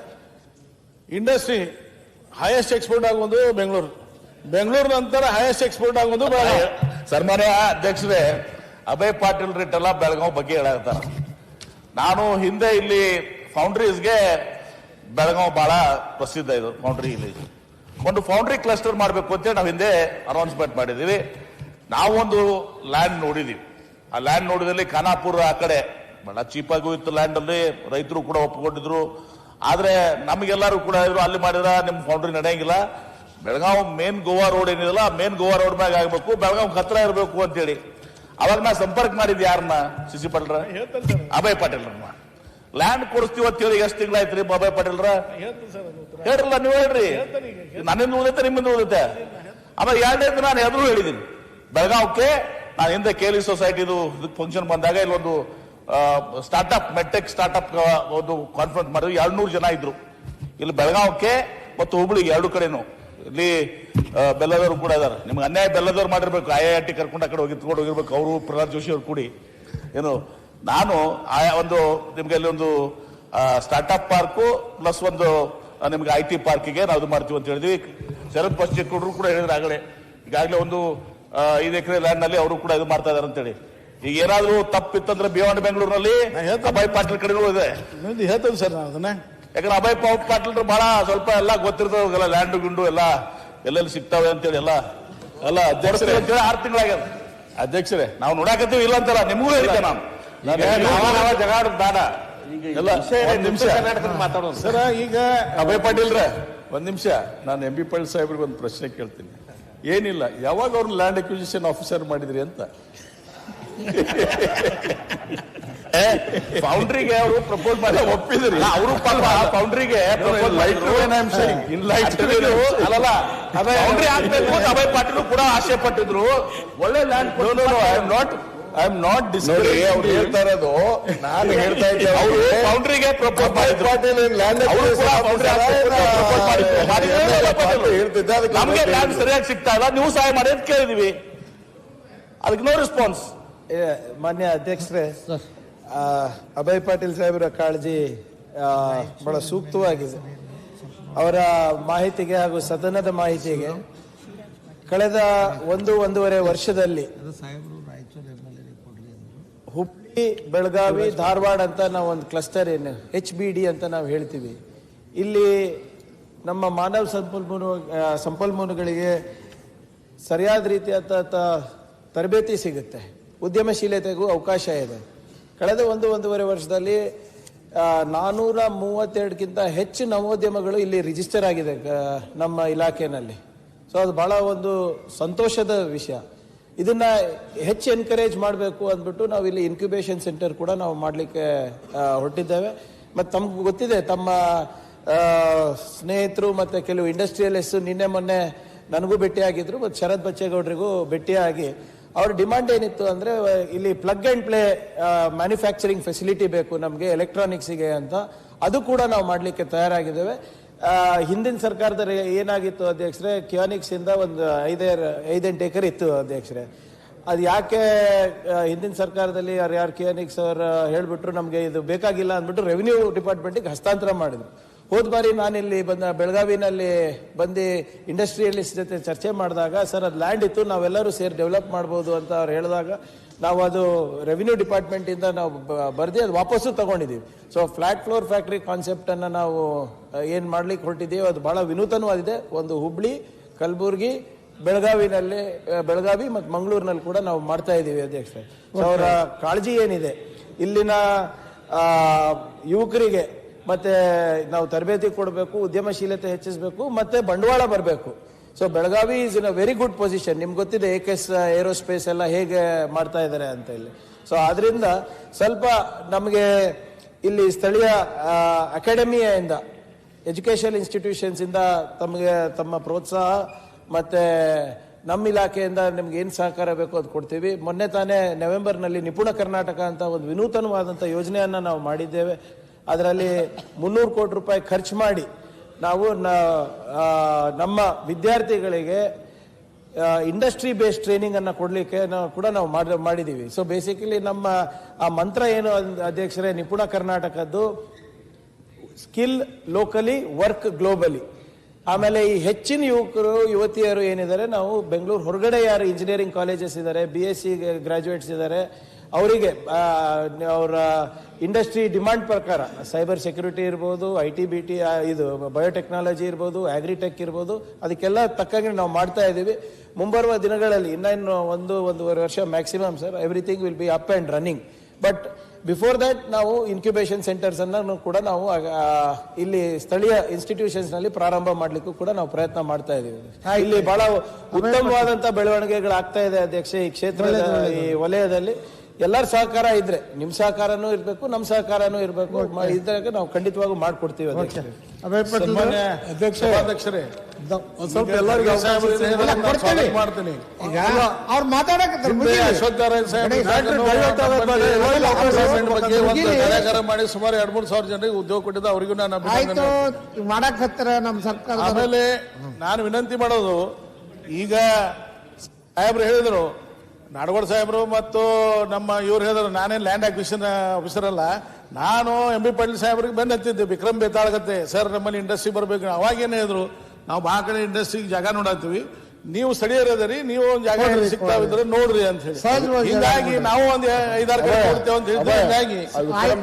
ಇಂಡಸ್ಟ್ರಿ ಹೈಯೆಸ್ಟ್ ಎಕ್ಸ್ಪೋರ್ಟ್ ಆಗೋದು ಬೆಂಗಳೂರು ನಂತರ ಹೈಯೆಸ್ಟ್ ಎಕ್ಸ್ಪೋರ್ಟ್ ಆಗೋದು ಬೆಳಗಾವಿ. ಸನ್ಮಾನ್ಯ ಅಧ್ಯಕ್ಷರೇ, ಅಭಯ್ ಪಾಟೀಲ್ ರಿಟ್ಟೆಲ್ಲ ಬೆಳಗಾವಿ ಬಗ್ಗೆ ಹೇಳಾಗ್ತಾರ. ನಾನು ಹಿಂದೆ ಇಲ್ಲಿ ಫೌಂಡ್ರೀಸ್ಗೆ ಬೆಳಗಾವಿ ಬಹಳ ಪ್ರಸಿದ್ಧ. ಇದು ಫೌಂಡ್ರಿ, ಇಲ್ಲಿ ಒಂದು ಫೌಂಡ್ರಿ ಕ್ಲಸ್ಟರ್ ಮಾಡಬೇಕು ಅಂತೇಳಿ ನಾವು ಹಿಂದೆ ಅನೌನ್ಸ್ಮೆಂಟ್ ಮಾಡಿದ್ದೀವಿ. ನಾವೊಂದು ಲ್ಯಾಂಡ್ ನೋಡಿದೀವಿ. ಆ ಲ್ಯಾಂಡ್ ನೋಡಿದಲ್ಲಿ ಖಾನಾಪುರ ಆ ಕಡೆ ಬಹಳ ಚೀಪಾಗೂ ಇತ್ತು ಲ್ಯಾಂಡ್ ಅಲ್ಲಿ, ರೈತರು ಕೂಡ ಒಪ್ಪಿಕೊಂಡಿದ್ರು. ಆದ್ರೆ ನಮಗೆಲ್ಲರೂ ಕೂಡ ಅಲ್ಲಿ ಮಾಡಿದ್ರ ನಿಮ್ ಫೌಂಡ್ರಿ ನಡೆಯಂಗಿಲ್ಲ, ಬೆಳಗಾವಿ ಮೇನ್ ಗೋವಾ ರೋಡ್ ಏನಿದೆಲ್ಲ ಮೇನ್ ಗೋವಾ ರೋಡ್ ಮ್ಯಾಗ ಆಗ್ಬೇಕು, ಬೆಳಗಾವಿ ಹತ್ರ ಇರಬೇಕು ಅಂತೇಳಿ. ಅವಾಗ ನಾ ಸಂಪರ್ಕ ಮಾಡಿದ್ ಯಾರನ್ನ, ಸಿಸಿ ಪಾಟೀಲ್ರ, ಅಭಯ್ ಪಾಟೀಲ್ ಲ್ಯಾಂಡ್ ಕೊಡಿಸ್ತೀವಿ ಅಂತ ಹೇಳಿ ಎಷ್ಟು ತಿಂಗಳಾಯ್ತ್ರಿ ಅಭಯ್ ಪಾಟೀಲ್ರ? ಹೇಳ್ರಲ್ಲ, ನೀವು ಹೇಳ್ರಿ. ನನ್ನಿಂದ ಉಳಿದೈತೆ, ನಿಮ್ಮಿಂದ ಉಳಿದೈತೆ. ಆಮೇಲೆ 2ನೇದು ನಾನು ಎದುರು ಹೇಳಿದ್ದೀನಿ ಬೆಳಗಾವಿಗೆ. ನಾನು ಹಿಂದೆ ಕೇಲಿ ಸೊಸೈಟಿದು ಫಂಕ್ಷನ್ ಬಂದಾಗ ಇಲ್ಲೊಂದು ಸ್ಟಾರ್ಟ್ಅಪ್, ಮೆಟ್ಟೆಕ್ ಸ್ಟಾರ್ಟ್ಅಪ್ ಒಂದು ಕಾನ್ಫರೆನ್ಸ್ ಮಾಡಿದ್ವಿ. 200 ಜನ ಇದ್ರು ಇಲ್ಲಿ ಬೆಳಗಾವಿಗೆ ಮತ್ತು ಹುಬ್ಳಿಗೆ, 2 ಕಡೆನು. ಇಲ್ಲಿ ಬೆಲ್ಲದವರು ಕೂಡ ಇದಾರೆ. ನಿಮ್ಗೆ ಅನ್ಯಾಯ ಬೆಲ್ಲದವ್ರು ಮಾಡಿರ್ಬೇಕು. IIT ಕರ್ಕೊಂಡು ಆ ಕಡೆ ತಗೊಂಡು ಹೋಗಿರ್ಬೇಕು, ಅವರು ಪ್ರಹ್ಲಾದ್ ಜೋಶಿ ಅವ್ರು ಕೂಡಿ. ಏನು ನಾನು ಒಂದು ನಿಮ್ಗೆ ಅಲ್ಲಿ ಒಂದು ಸ್ಟಾರ್ಟ್ಅಪ್ ಪಾರ್ಕು ಪ್ಲಸ್ ಒಂದು ನಿಮ್ಗೆ IT ಪಾರ್ಕಿಗೆ ನಾವು ಇದು ಮಾಡ್ತೀವಿ ಅಂತ ಹೇಳಿದ್ವಿ. ಶರತ್ ಬಸ್ಟೇಗೌಡರು ಕೂಡ ಹೇಳಿದ್ರು ಆಗಲೇ. ಈಗಾಗಲೇ ಒಂದು 5 ಎಕರೆ ಲ್ಯಾಂಡ್ ನಲ್ಲಿ ಅವರು ಕೂಡ ಇದು ಮಾಡ್ತಾ ಇದಾರೆ ಅಂತೇಳಿ. ಈಗ ಏನಾದ್ರು ತಪ್ಪಿತ್ತಂದ್ರೆ ಬಿಯಾಂಡ್ ಬೆಂಗಳೂರಿನಲ್ಲಿ ಅಭಯ್ ಪಾಟೀಲ್ ಕಡೆಗಳು ಇದೆ. ಹೇಳ್ತೇನೆ ಸರ್, ನಾನು ಅದನ್ನ ಯಾಕಂದ್ರೆ ಅಭಯ್ ಪಾಟೀಲ್ ಬಹಳ ಸ್ವಲ್ಪ ಎಲ್ಲ ಗೊತ್ತಿರ್ತದಲ್ಲ, ಲ್ಯಾಂಡ್ ಗುಂಡು ಎಲ್ಲ ಎಲ್ಲೆಲ್ಲಿ ಸಿಗ್ತಾವೆ ಅಂತೇಳಿ ಎಲ್ಲ ಅಧ್ಯಕ್ಷರೇ ಅಂತೇಳಿ 6 ತಿಂಗಳಾಗ್ಯದ. ಅಧ್ಯಕ್ಷರೇ ನಾವು ನೋಡಾಕತ್ತೀವಿ, ಇಲ್ಲ ಅಂತಲ್ಲ, ನಿಮಗೂ ಹೇಳಿದ್ದೆ ನಾನು ಜಗಾಡ ಬೇಡ ಎಲ್ಲ. ಒಂದ್ ನಿಮಿಷ ಮಾತಾಡೋಣ ಸರ್. ಈಗ ಅಭಯ್ ಪಾಟೀಲ್ರ ಒಂದ್ ನಿಮಿಷ, ನಾನು ಎಂ ಬಿ ಪಾಟೀಲ್ ಸಾಹೇಬ್ರಿಗೆ ಒಂದು ಪ್ರಶ್ನೆ ಕೇಳ್ತೀನಿ. ಏನಿಲ್ಲ, ಯಾವಾಗ ಅವ್ರನ್ನ ಲ್ಯಾಂಡ್ ಅಕ್ವಿಸಿಷನ್ ಆಫೀಸರ್ ಮಾಡಿದ್ರಿ ಅಂತ ಫೌಂಡ್ರಿಗೆ ಅವರು ಪ್ರಪೋಸ್ ಮಾಡಿ ಒಪ್ಪಿದ್ರಿ. ಅವರು ಫೌಂಡ್ರಿಗೆ ಅಲ್ಲಲ್ಲ ಫೌಂಡ್ರಿ ಆಗ್ಬೇಕು ಅಂತ ಅಭಯ್ ಪಾಟೀಲ್ ಕೂಡ ಆಸೆ ಪಟ್ಟಿದ್ರು. ಒಳ್ಳೆ ಲ್ಯಾಂಡ್ ಐ ಆಮ್ ನಾಟ್ ಡಿಸ್ಕರಿ ಅವ್ರು ಹೇಳ್ತಾ ಇರೋದು, ನಾನು ಹೇಳ್ತಾ ಇದ್ದೆ ಅವರು ಫೌಂಡ್ರಿಗೆ ಪ್ರಪೋಸ್ ಮಾಡಿದ್ರು. ನಮ್ಗೆ ಲ್ಯಾಂಡ್ ಸರಿಯಾಗಿ ಸಿಗ್ತಾ ಇಲ್ಲ, ನೀವು ಸಹಾಯ ಮಾಡಿ ಅಂತ ಕೇಳಿದೀವಿ, ಅದಕ್ಕೆ ನೋ ರೆಸ್ಪಾನ್ಸ್. ಮಾನ್ಯ ಅಧ್ಯಕ್ಷರೇ, ಅಭಯ್ ಪಾಟೀಲ್ ಸಾಹೇಬರ ಕಾಳಜಿ ಬಹಳ ಸೂಕ್ತವಾಗಿದೆ. ಅವರ ಮಾಹಿತಿಗೆ ಹಾಗೂ ಸದನದ ಮಾಹಿತಿಗೆ ಕಳೆದ 1-1.5 ವರ್ಷದಲ್ಲಿ ಹುಬ್ಬಳ್ಳಿ, ಬೆಳಗಾವಿ, ಧಾರವಾಡ ಅಂತ ನಾವು ಒಂದು ಕ್ಲಸ್ಟರ್ ಏನು HBD ಅಂತ ನಾವು ಹೇಳ್ತೀವಿ. ಇಲ್ಲಿ ನಮ್ಮ ಮಾನವ ಸಂಪನ್ಮೂಲಗಳಿಗೆ ಸರಿಯಾದ ರೀತಿಯಾದ ತರಬೇತಿ ಸಿಗುತ್ತೆ, ಉದ್ಯಮಶೀಲತೆಗೂ ಅವಕಾಶ ಇದೆ. ಕಳೆದ 1-1.5 ವರ್ಷದಲ್ಲಿ 432ಕ್ಕಿಂತ ಹೆಚ್ಚು ನವೋದ್ಯಮಗಳು ಇಲ್ಲಿ ರಿಜಿಸ್ಟರ್ ಆಗಿದೆ ನಮ್ಮ ಇಲಾಖೆಯಲ್ಲಿ. ಸೊ ಅದು ಬಹಳ ಒಂದು ಸಂತೋಷದ ವಿಷಯ. ಇದನ್ನ ಹೆಚ್ಚು ಎನ್ಕರೇಜ್ ಮಾಡಬೇಕು ಅಂದ್ಬಿಟ್ಟು ನಾವು ಇಲ್ಲಿ ಇನ್ಕ್ಯುಬೇಷನ್ ಸೆಂಟರ್ ಕೂಡ ನಾವು ಮಾಡಲಿಕ್ಕೆ ಹೊರಟಿದ್ದೇವೆ. ಮತ್ತು ತಮ್ಗೆ ಗೊತ್ತಿದೆ, ತಮ್ಮ ಸ್ನೇಹಿತರು ಮತ್ತು ಕೆಲವು ಇಂಡಸ್ಟ್ರಿಯಲಿಸ್ಟು ನಿನ್ನೆ ಮೊನ್ನೆ ನನಗೂ ಭೇಟಿಯಾಗಿದ್ರು, ಮತ್ತು ಶರತ್ ಬಚ್ಚೇಗೌಡರಿಗೂ ಭೇಟಿಯಾಗಿ ಅವ್ರ ಡಿಮಾಂಡ್ ಏನಿತ್ತು ಅಂದರೆ ಇಲ್ಲಿ plug and play manufacturing facility ಬೇಕು ನಮಗೆ ಎಲೆಕ್ಟ್ರಾನಿಕ್ಸಿಗೆ ಅಂತ. ಅದು ಕೂಡ ನಾವು ಮಾಡಲಿಕ್ಕೆ ತಯಾರಾಗಿದ್ದೇವೆ. ಹಿಂದಿನ ಸರ್ಕಾರದಲ್ಲಿ ಏನಾಗಿತ್ತು ಅಧ್ಯಕ್ಷರೇ, ಕಿಯಾನಿಕ್ಸ್ ಇಂದ ಒಂದು 5-8 ಎಕರೆ ಇತ್ತು ಅಧ್ಯಕ್ಷರೇ. ಅದು ಯಾಕೆ ಹಿಂದಿನ ಸರ್ಕಾರದಲ್ಲಿ ಯಾರು ಕಿಯಾನಿಕ್ಸ್ ಅವರು ಹೇಳ್ಬಿಟ್ರು ನಮಗೆ ಇದು ಬೇಕಾಗಿಲ್ಲ ಅಂದ್ಬಿಟ್ಟು ರೆವಿನ್ಯೂ ಡಿಪಾರ್ಟ್ಮೆಂಟಿಗೆ ಹಸ್ತಾಂತರ ಮಾಡಿದ್ರು. ಹೋದ ಬಾರಿ ನಾನಿಲ್ಲಿ ಬೆಳಗಾವಿನಲ್ಲಿ ಬಂದು ಇಂಡಸ್ಟ್ರಿಯಲಿಸ್ಟ್ ಜೊತೆ ಚರ್ಚೆ ಮಾಡಿದಾಗ, ಸರ್ ಅದು ಲ್ಯಾಂಡ್ ಇತ್ತು, ನಾವೆಲ್ಲರೂ ಸೇರಿ ಡೆವಲಪ್ ಮಾಡ್ಬೋದು ಅಂತ ಅವ್ರು ಹೇಳಿದಾಗ ನಾವು ಅದು ರೆವಿನ್ಯೂ ಡಿಪಾರ್ಟ್ಮೆಂಟಿಂದ ನಾವು ಬರ್ದು ಅದು ವಾಪಸ್ಸು ತಗೊಂಡಿದ್ದೀವಿ. ಸೊ ಫ್ಲಾಟ್ ಫ್ಲೋರ್ ಫ್ಯಾಕ್ಟ್ರಿ ಕಾನ್ಸೆಪ್ಟನ್ನು ನಾವು ಏನು ಮಾಡ್ಲಿಕ್ಕೆ ಹೊರಟಿದ್ದೀವಿ, ಅದು ಭಾಳ ವಿನೂತನವಾಗಿದೆ. ಒಂದು ಹುಬ್ಳಿ, ಕಲಬುರ್ಗಿ, ಬೆಳಗಾವಿ ಮತ್ತು ಮಂಗಳೂರಿನಲ್ಲಿ ಕೂಡ ನಾವು ಮಾಡ್ತಾ ಇದ್ದೀವಿ ಅಧ್ಯಕ್ಷರೇ. ಸೊ ಅವರ ಕಾಳಜಿ ಏನಿದೆ, ಇಲ್ಲಿನ ಯುವಕರಿಗೆ ಮತ್ತೆ ನಾವು ತರಬೇತಿ ಕೊಡಬೇಕು, ಉದ್ಯಮಶೀಲತೆ ಹೆಚ್ಚಿಸಬೇಕು, ಮತ್ತೆ ಬಂಡವಾಳ ಬರಬೇಕು. So Belagavi is in a very good position. ನಿಮ್ಗೆ ಗೊತ್ತಿದೆ ಏಕೆಸ್ ಏರೋಸ್ಪೇಸ್ ಎಲ್ಲ ಹೇಗೆ ಮಾಡ್ತಾ ಇದ್ದಾರೆ ಅಂತ ಇಲ್ಲಿ. ಸೊ ಆದ್ರಿಂದ ಸ್ವಲ್ಪ ನಮಗೆ ಇಲ್ಲಿ ಸ್ಥಳೀಯ ಅಕಾಡೆಮಿಯಿಂದ, ಎಜುಕೇಷನ್ ಇನ್ಸ್ಟಿಟ್ಯೂಷನ್ಸ್ ಇಂದ ತಮ್ಮ ಪ್ರೋತ್ಸಾಹ ಮತ್ತೆ ನಮ್ಮ ಇಲಾಖೆಯಿಂದ ನಿಮ್ಗೆ ಏನು ಸಹಕಾರ ಬೇಕೋ ಅದು ಕೊಡ್ತೀವಿ. ಮೊನ್ನೆ ತಾನೇ ನವೆಂಬರ್ನಲ್ಲಿ ನಿಪುಣ ಕರ್ನಾಟಕ ಅಂತ ಒಂದು ವಿನೂತನವಾದಂಥ ಯೋಜನೆಯನ್ನು ನಾವು ಮಾಡಿದ್ದೇವೆ. ಅದರಲ್ಲಿ 300 ಕೋಟಿ ರೂಪಾಯಿ ಖರ್ಚು ಮಾಡಿ ನಾವು ನಮ್ಮ ವಿದ್ಯಾರ್ಥಿಗಳಿಗೆ ಇಂಡಸ್ಟ್ರಿ ಬೇಸ್ಡ್ ಟ್ರೈನಿಂಗ್ ಅನ್ನು ಕೊಡಲಿಕ್ಕೆ ನಾವು ಮಾಡಿದ್ದೀವಿ. ಸೊ ಬೇಸಿಕಲಿ ನಮ್ಮ ಆ ಮಂತ್ರ ಏನು ಅಧ್ಯಕ್ಷರೇ, ನಿಪುಣ ಕರ್ನಾಟಕದ್ದು ಸ್ಕಿಲ್ ಲೋಕಲಿ, ವರ್ಕ್ ಗ್ಲೋಬಲಿ. ಆಮೇಲೆ ಈ ಹೆಚ್ಚಿನ ಯುವತಿಯರು ಏನಿದ್ದಾರೆ, ನಾವು ಬೆಂಗಳೂರು ಹೊರಗಡೆ ಯಾರು ಇಂಜಿನಿಯರಿಂಗ್ ಕಾಲೇಜಸ್ ಇದ್ದಾರೆ, BSc ಗ್ರಾಜುಯೇಟ್ಸ್ ಇದ್ದಾರೆ, ಅವರಿಗೆ ಅವರ ಇಂಡಸ್ಟ್ರಿ ಡಿಮಾಂಡ್ ಪ್ರಕಾರ ಸೈಬರ್ ಸೆಕ್ಯೂರಿಟಿ ಇರ್ಬೋದು, IT-BT, ಇದು ಬಯೋಟೆಕ್ನಾಲಜಿ ಇರ್ಬೋದು, ಅಗ್ರಿಟೆಕ್ ಇರ್ಬೋದು, ಅದಕ್ಕೆಲ್ಲ ತಕ್ಕಂಗೆ ನಾವು ಮಾಡ್ತಾ ಇದ್ದೀವಿ. ಮುಂಬರುವ ದಿನಗಳಲ್ಲಿ ಇನ್ನೇನು 1-1.5 ವರ್ಷ maximum sir, everything will be up and running. But before that ನಾವು ಇನ್ಕ್ಯುಬೇಷನ್ ಸೆಂಟರ್ಸ್ ಅನ್ನು ಕೂಡ ನಾವು ಇಲ್ಲಿ ಸ್ಥಳೀಯ ಇನ್ಸ್ಟಿಟ್ಯೂಷನ್ಸ್ ನಲ್ಲಿ ಪ್ರಾರಂಭ ಮಾಡ್ಲಿಕ್ಕೂ ಕೂಡ ನಾವು ಪ್ರಯತ್ನ ಮಾಡ್ತಾ ಇದ್ದೀವಿ. ಇಲ್ಲಿ ಬಹಳ ಉತ್ತಮವಾದಂತಹ ಬೆಳವಣಿಗೆಗಳಾಗ್ತಾ ಇದೆ ಅಧ್ಯಕ್ಷ ಈ ಕ್ಷೇತ್ರದ ಈ ವಲಯದಲ್ಲಿ. ಎಲ್ಲರ ಸಹಕಾರ ಇದ್ರೆ, ನಿಮ್ ಸಹಕಾರನೂ ಇರ್ಬೇಕು, ನಮ್ಮ ಸಹಕಾರನೂ ಇರ್ಬೇಕು. ಇದ್ದಾಗ ನಾವು ಖಂಡಿತವಾಗೂ ಮಾಡ್ಕೊಡ್ತೀವಿ ಅಧ್ಯಕ್ಷರೇ. ಅಧ್ಯಕ್ಷರೇ ಸ್ವಲ್ಪ ಎಲ್ಲರಿಗೂ ಮಾಡ್ತೀನಿ. ಅವ್ರು ಮಾತಾಡಕ್ಕೆ ಮಾಡಿ ಸುಮಾರು 2-3 ಸಾವಿರ ಜನರಿಗೆ ಉದ್ಯೋಗ ಕೊಟ್ಟಿದ್ದ, ಅವರಿಗೂ ನಾನು ಮಾಡಕ್ ಹತ್ತಾರ ನಮ್ಮ ಸರ್ಕಾರ. ಆಮೇಲೆ ನಾನು ವಿನಂತಿ ಮಾಡೋದು, ಈಗ ಸಾಹೇಬ್ರು ಹೇಳಿದ್ರು, ನಾಡಗೌಡ ಸಾಹೇಬ್ರು ಮತ್ತು ನಮ್ಮ ಇವ್ರು ಹೇಳಿದ್ರು, ನಾನೇನು ಲ್ಯಾಂಡ್ ಅಕ್ವಿಷನ್ ಆಫೀಸರ್ ಅಲ್ಲ, ನಾನು MB ಪಾಟೀಲ್ ಸಾಹೇಬ್ರಿಗೆ ಬೆನ್ನ ಹತ್ತಿದ್ದೆ, ವಿಕ್ರಮ್ ಬೇತಾಳಗತ್ತೆ ಸರ್ ನಮ್ಮಲ್ಲಿ ಇಂಡಸ್ಟ್ರಿ ಬರಬೇಕು. ಅವಾಗೇನು ಹೇಳಿದ್ರು, ನಾವು ಬಹಳ ಕಡೆ ಇಂಡಸ್ಟ್ರಿಗೆ ಜಾಗ ನೋಡತ್ತೀವಿ, ನೀವು ಸ್ಥಳೀಯರದರಿ, ನೀವು ಒಂದು ಜಾಗ ಸಿಗ್ತಾವಿದ್ರೆ ನೋಡ್ರಿ ಅಂತ ಹೇಳಿ. ಸಹಜವಾಗಿ ಹಿಂಗಾಗಿ ನಾವು ಒಂದು 5-6 ಕಡೆ ನೋಡ್ತೇವೆ ಅಂತ ಹೇಳಿದ್ರೆ ಹಿಂಗಾಗಿ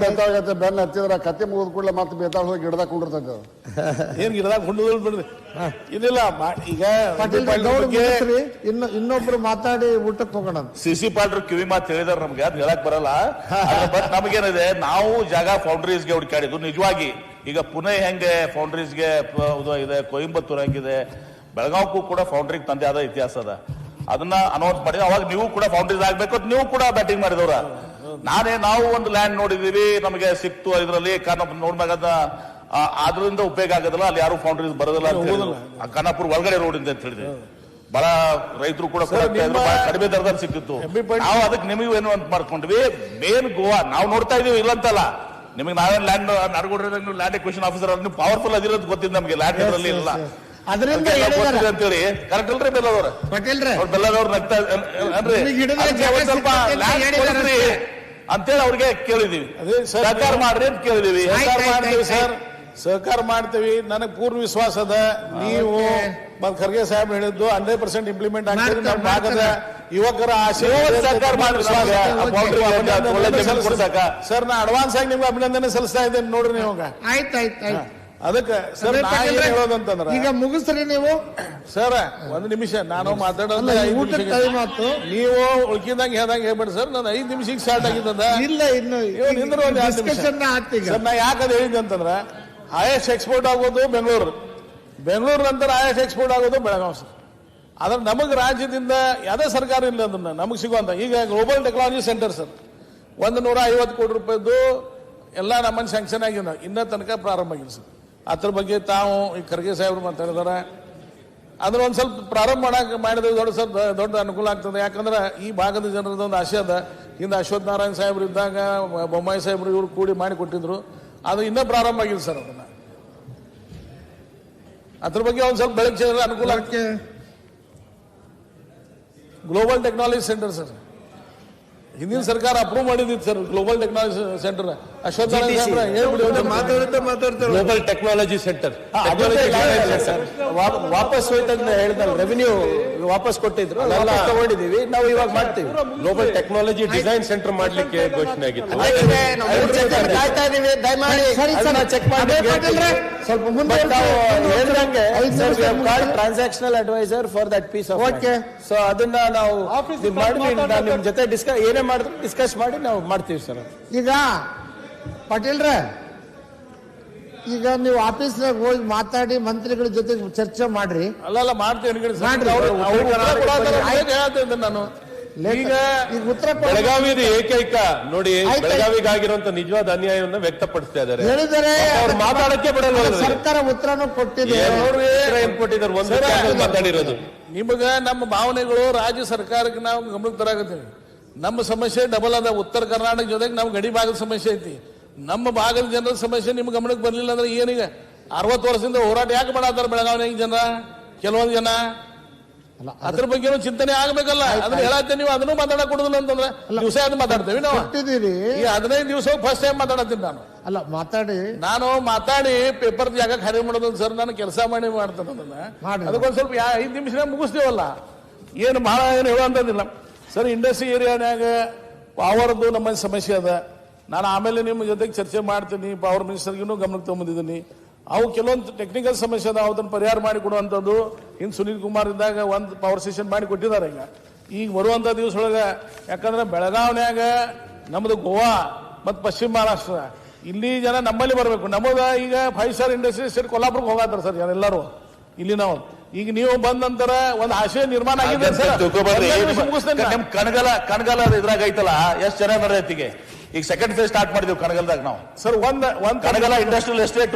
ಬೇಕಾಗತ್ತೆ ಬೆನ್ನ ಹತ್ತಿದ್ರ ಕತ್ತೆ ಮುಗಿದ ಕೂಡಲೇ ಮತ್ತೆ ಬೇತಾಳ ಹೋಗಿ ಗಿಡದಾಗ ಕುಂಡಿರ್ತೈತೆ. ಏನ್ ಗಿಡದಾಗ ಹುಣ್ಣುಗಳು ಬಿಡ್ರಿ. ಇಲ್ಲ ಈಗ ಪಾಟೀಲ್ ಗೌಡ್ ಮುಗಿಸ್ರಿ, ಇನ್ನೊಬ್ರು ಮಾತಾಡಿ ಊಟಕ್ಕೆ ಹೋಗೋಣ. ಸಿಸಿ ಪಾಲ್ರು ಕಿವಿ ಮಾತು ಹೇಳಿದಾರೆ ನಮ್ಗೆ, ಅದ್ ಹೇಳಕ್ ಬರಲ್ಲ. ಬಟ್ ನಮಗೇನಿದೆ, ನಾವು ಜಾಗ ಫೌಂಡ್ರೀಸ್ಗೆ ಹುಡುಕಾಡಿದ್ದು ನಿಜವಾಗಿ. ಈಗ ಪುಣೆ ಹೆಂಗೆ ಫೌಂಡ್ರೀಸ್ಗೆ ಇದೆ, ಕೊಯಂಬತ್ತೂರ್ ಹೆಂಗಿದೆ, ಬೆಳಗಾವಕ್ಕೂ ಕೂಡ ಫೌಂಡ್ರಿಗೆ ತಂದೆ ಆದ ಇತಿಹಾಸ ಅದ. ಅದನ್ನ ಅನೌನ್ಸ್ ಮಾಡಿ ಅವಾಗ ನೀವು ಕೂಡ ಫೌಂಡ್ರೀಸ್ ಆಗ್ಬೇಕು, ನೀವು ಕೂಡ ಬ್ಯಾಟಿಂಗ್ ಮಾಡಿದವ್ರ. ನಾವು ಒಂದು ಲ್ಯಾಂಡ್ ನೋಡಿದೀವಿ, ನಮಗೆ ಸಿಕ್ತು ಇದರಲ್ಲಿ ನೋಡ್ಬೇಕಾದ, ಅದರಿಂದ ಉಪಯೋಗ ಆಗೋದಿಲ್ಲ, ಅಲ್ಲಿ ಯಾರು ಫೌಂಡ್ರೀಸ್ ಬರೋದಿಲ್ಲ ಅಂತ ಹೇಳಿದ್ರು. ಖಾನಾಪುರ ಒಳಗಡೆ ರೋಡ್ ಇಂದ ಅಂತ ಹೇಳಿದ್ವಿ. ಬಹಳ ರೈತರು ಕೂಡ ಕಡಿಮೆ ದರದಲ್ಲಿ ಸಿಕ್ಕಿತ್ತು. ನಾವು ಅದಕ್ಕೆ ನಿಮಗೂ ಏನು ಅಂತ ಮಾಡ್ಕೊಂಡ್ವಿ, ಮೇನ್ ಗೋವಾ ನಾವು ನೋಡ್ತಾ ಇದೀವಿ, ಇಲ್ಲಂತಲ್ಲ. ನಿಮಗೆ ನಾವೇನ್ ಲ್ಯಾಂಡ್ ನಡ್ಕೊಡ್ರಿ, ಲ್ಯಾಂಡ್ ಎಕ್ವಿಷನ್ ಆಫೀಸರ್ ನೀವು ಪವರ್ಫುಲ್ ಅದಿರೋದು ಗೊತ್ತಿದ್ದು ನಮಗೆ, ಲ್ಯಾಂಡ್ ಇದರಲ್ಲಿ ಇಲ್ಲ ಅದರಿಂದ ಅಂತೇಳಿ. ಕರೆಕ್ಟ್ ಅಲ್ರಿ ಬೆಲ್ಲದವ್ರ? ಪಟೇಲ್ರೆ ಬೆಲ್ಲದವ್ರು ನಗ್ತಾ ಸ್ವಲ್ಪ ಅಂತೇಳಿ ಅವ್ರಿಗೆ ಕೇಳಿದೀವಿ, ಸಹಕಾರ ಮಾಡ್ರಿ ಅಂತ ಕೇಳಿದೀವಿ. ಸರ್ ಸಹಕಾರ ಮಾಡ್ತೀವಿ. ನನಗೆ ಪೂರ್ಣ ವಿಶ್ವಾಸ ಅದ, ನೀವು ಮತ್ ಖರ್ಗೆ ಸಾಹೇಬ್ ಹೇಳಿದ್ದು 100% ಇಂಪ್ಲಿಮೆಂಟ್ ಆಗ್ತದೆ. ನಮ್ಮ ಭಾಗದ ಯುವಕರ ಆಸೆ ಸಹಕಾರ ಮಾಡಿ ಸರ್, ನಾ ಅಡ್ವಾನ್ಸ್ ಆಗಿ ನಿಮ್ಗೆ ಅಭಿನಂದನೆ ಸಲ್ಲಿಸ್ತಾ ಇದ್ದೇನೆ ನೋಡ್ರಿ. ನೀವು ಆಯ್ತಾಯ್ತು. ಅದಕ್ಕೆ ಸರ್ ನಾ ಏನ್ ಹೇಳೋದಂತಂದ್ರ, ಈಗ ಮುಗಿಸ್ರಿ ನೀವು. ಸರ್ ಒಂದು ನಿಮಿಷ ನಾನು ಮಾತಾಡೋದು, ನೀವು ಉಳ್ಕಿದಂಗೆ ಹೇಳ್ದಂಗೆ ಹೇಳ್ಬೇಡಿ ಸರ್. ನಾನು 5 ನಿಮಿಷಕ್ಕೆ ಸ್ಟಾರ್ಟ್ ಆಗಿದ್ದದ. ಇಲ್ಲ, ಇನ್ನು ಡಿಸ್ಕಷನ್ ಸರ್ ನಾ ಯಾಕಂದ್ರೆ ಹೇಳಿದ್ದೆ ಅಂತಂದ್ರ, ಹೈಯೆಸ್ಟ್ ಎಕ್ಸ್ಪೋರ್ಟ್ ಆಗೋದು ಬೆಂಗಳೂರು ನಂತರ ಹೈಯೆಸ್ಟ್ ಎಕ್ಸ್ಪೋರ್ಟ್ ಆಗೋದು ಬೆಳಗಾವಿ ಸರ್. ಆದ್ರೆ ನಮಗೆ ರಾಜ್ಯದಿಂದ ಯಾವುದೇ ಸರ್ಕಾರ ಇಲ್ಲ ಅದನ್ನ ನಮಗೆ ಸಿಗುವಂತ. ಈಗ ಗ್ಲೋಬಲ್ ಟೆಕ್ನಾಲಜಿ ಸೆಂಟರ್ ಸರ್ 150 ಕೋಟಿ ರೂಪಾಯಿದ್ದು ಎಲ್ಲ ನಮ್ಮನ್ನು ಸ್ಯಾಂಕ್ಷನ್ ಆಗಿಲ್ಲ, ಇನ್ನ ತನಕ ಪ್ರಾರಂಭ ಆಗಿಲ್ಲ ಸರ್. ಅದ್ರ ಬಗ್ಗೆ ತಾವು ಈ ಖರ್ಗೆ ಸಾಹೇಬ್ರು ಮಾತಾಡಿದಾರೆ. ಅದ್ರ ಒಂದ್ ಸ್ವಲ್ಪ ಪ್ರಾರಂಭ ಮಾಡಿದ್ರೆ ದೊಡ್ಡ ಅನುಕೂಲ ಆಗ್ತದೆ. ಯಾಕಂದ್ರೆ ಈ ಭಾಗದ ಜನರದ ಒಂದು ಆಸೆ ಅದ. ಹಿಂದೆ ಅಶ್ವಥ್ ನಾರಾಯಣ ಸಾಹೇಬ್ರು ಇದ್ದಾಗ ಬೊಮ್ಮಾಯಿ ಸಾಹೇಬ್ರು ಇವ್ರು ಕೂಡಿ ಮಾಡಿ ಕೊಟ್ಟಿದ್ರು, ಅದು ಇನ್ನೂ ಪ್ರಾರಂಭ ಆಗಿಲ್ಲ ಸರ್. ಅದನ್ನ ಅದ್ರ ಬಗ್ಗೆ ಒಂದ್ ಸ್ವಲ್ಪ ಬೆಳಕು ಚೆಲ್ಲಿದ್ರೆ ಅನುಕೂಲ ಆಗ್ತದೆ. ಗ್ಲೋಬಲ್ ಟೆಕ್ನಾಲಜಿ ಸೆಂಟರ್ ಸರ್, ಹಿಂದಿನ ಸರ್ಕಾರ ಅಪ್ರೂವ್ ಮಾಡಿದಿತ್ತು sir global technology centre. Ashwath global technology centre ವಾಪಸ್ ಹೋಯ್ತಂತ ಹೇಳಿದಲ್ಲ, ರೆವಿನ್ಯೂ ವಾಪಸ್ ಕೊಟ್ಟಿದ್ರು, ತಗೊಂಡಿದೀವಿ, ನಾವು ಇವಾಗ ಮಾಡ್ತೀವಿ. ಗ್ಲೋಬಲ್ ಟೆಕ್ನಾಲಜಿ ಡಿಸೈನ್ ಸೆಂಟರ್ ಮಾಡ್ಲಿಕ್ಕೆ ಘೋಷಣೆ ಆಗಿತ್ತು. ಚೆಕ್ ಮಾಡಿ ಸ್ವಲ್ಪ ಮುಂದೆ ಹೇಳಿದಂಗೆ transactional adviser for that piece of. Okay, so ಅದನ್ನ ನಾವು ಮಾಡಿ ನಿಮ್ ಜೊತೆ ಏನೇ ಮಾಡಿದ್ರು ಡಿಸ್ಕಸ್ ಮಾಡಿ ನಾವು ಮಾಡ್ತೀವಿ ಸರ್. ಈಗ ಪಾಟೀಲ್ರೆ, ಈಗ ನೀವು ಆಫೀಸ್ನಾಗ ಹೋಗಿ ಮಾತಾಡಿ ಮಂತ್ರಿಗಳ ಜೊತೆ ಚರ್ಚೆ ಮಾಡ್ರಿ. ಅಲ್ಲ ಮಾಡ್ತೀನಿ ನಾನು. ಈಗ ಉತ್ತರ ಬೆಳಗಾವಿ ಏಕೈಕ ನೋಡಿ, ಬೆಳಗಾವಿಗಾಗಿರುವಂತ ನಿಜವಾದ ಅನ್ಯಾಯವನ್ನು ವ್ಯಕ್ತಪಡಿಸ್ತಾ ಇದ್ದಾರೆ. ಹೇಳಿದರೆ ಅವ್ರು ಮಾತಾಡಕ್ಕೆ ಬಿಡಲ್ಲ. ಸರ್ಕಾರ ಉತ್ತರನೂ ಕೊಟ್ಟಿದೆ. ಏನ್ ಕೊಟ್ಟಿದ್ದಾರೆ? ಒಂದು ಮಾತಾಡಿರೋದು. ನಿಮಗ ನಮ್ಮ ಭಾವನೆಗಳು ರಾಜ್ಯ ಸರ್ಕಾರಕ್ಕೆ ನಾವು ಗಮನಕ್ಕೆ ತರಾಕತ್ತೀವಿ. ನಮ್ಮ ಸಮಸ್ಯೆ ಡಬಲ್ ಅದ. ಉತ್ತರ ಕರ್ನಾಟಕ ಜೊತೆಗೆ ನಮ್ಮ ಗಡಿ ಭಾಗದ ಸಮಸ್ಯೆ ಐತಿ. ನಮ್ಮ ಭಾಗದ ಜನರ ಸಮಸ್ಯೆ ನಿಮ್ ಗಮನಕ್ಕೆ ಬರ್ಲಿಲ್ಲ ಅಂದ್ರೆ ಏನೀಗ 60 ವರ್ಷದಿಂದ ಹೋರಾಟ ಯಾಕೆ ಮಾಡತ್ತಾರ ಬೆಳಗಾವಿ ಜನ? ಕೆಲವೊಂದು ಜನ ಅದ್ರ ಬಗ್ಗೆ ಚಿಂತನೆ ಆಗ್ಬೇಕಲ್ಲ. ಅದನ್ನ ಹೇಳತ್ತೆ, ನೀವು ಅದನ್ನು ಮಾತಾಡಕ್ ಕೊಡುದಿಲ್ಲ ಅಂತಂದ್ರೆ ದಿವಸ ಅದು ಮಾತಾಡ್ತೇವೆ ನಾವು. ಈ 15 ದಿವಸ ಫಸ್ಟ್ ಟೈಮ್ ಮಾತಾಡತ್ತೀನಿ ನಾನು. ಅಲ್ಲ ಮಾತಾಡಿ ಪೇಪರ್ ಜಾಗ ಖಾಲಿ ಮಾಡೋದು ಸರ್. ನಾನು ಕೆಲಸ ಮಾಡ್ತೇನೆ ಅದನ್ನ. ಅದಕ್ಕೊಂದ್ ಸ್ವಲ್ಪ 5 ನಿಮಿಷ ಮುಗಿಸ್ತೀವಲ್ಲ, ಏನು ಬಹಳ ಏನು ಹೇಳುವಂತದಿಲ್ಲ ಸರ್. ಇಂಡಸ್ಟ್ರಿ ಏರಿಯಾನಾಗ ಪವರ್ದು ನಮ್ಮ ಸಮಸ್ಯೆ ಅದ. ನಾನು ಆಮೇಲೆ ನಿಮ್ಮ ಜೊತೆಗೆ ಚರ್ಚೆ ಮಾಡ್ತೀನಿ. ಪವರ್ ಮಿನಿಸ್ಟರ್ಗೂ ಗಮನಕ್ಕೆ ತಗೊಂಡಿದ್ದೀನಿ. ಅವು ಕೆಲವೊಂದು ಟೆಕ್ನಿಕಲ್ ಸಮಸ್ಯೆ ಅದ, ಅದನ್ನು ಪರಿಹಾರ ಮಾಡಿ ಕೊಡುವಂಥದ್ದು. ಇನ್ನು ಸುನೀಲ್ ಕುಮಾರ್ ಇದ್ದಾಗ ಒಂದು ಪವರ್ ಸ್ಟೇಷನ್ ಮಾಡಿ ಕೊಟ್ಟಿದ್ದಾರೆ. ಈಗ ಬರುವಂಥ ದಿವಸದೊಳಗೆ, ಯಾಕಂದ್ರೆ ಬೆಳಗಾವಿನ್ಯಾಗ ನಮ್ಮದು ಗೋವಾ ಮತ್ತು ಪಶ್ಚಿಮ ಮಹಾರಾಷ್ಟ್ರ, ಇಲ್ಲಿ ಜನ ನಮ್ಮಲ್ಲಿ ಬರಬೇಕು. ನಮ್ಮದ ಈಗ 5 ಸ್ಟಾರ್ ಇಂಡಸ್ಟ್ರಿ ಸ್ಟೇಟ್ ಕೊಲ್ಲಾಪುರಕ್ಕೆ ಹೋಗಾತಾರೆ ಸರ್ ಎಲ್ಲರೂ. ಇಲ್ಲಿ ನಾವು ಈಗ ನೀವು ಬಂದ ನಂತರ ಒಂದು ಆಶಯ ನಿರ್ಮಾಣ ಆಗಿದೆ ಸರ್. ನಿಮ್ ಕಣಗಲ ಇದ್ರಾಗ ಐತಲ್ಲ, ಎಷ್ಟು ಜನ ಬರತ್ತಿಗೆ. ಈಗ ಸೆಕೆಂಡ್ ಫೇಸ್ ಸ್ಟಾರ್ಟ್ ಮಾಡಿದ್ವಿ ಕಣಗಲ್ದಾಗ ನಾವು ಸರ್. ಒಂದ್ ಕಣಗಲ ಇಂಡಸ್ಟ್ರಿಯಲ್ ಎಸ್ಟೇಟ್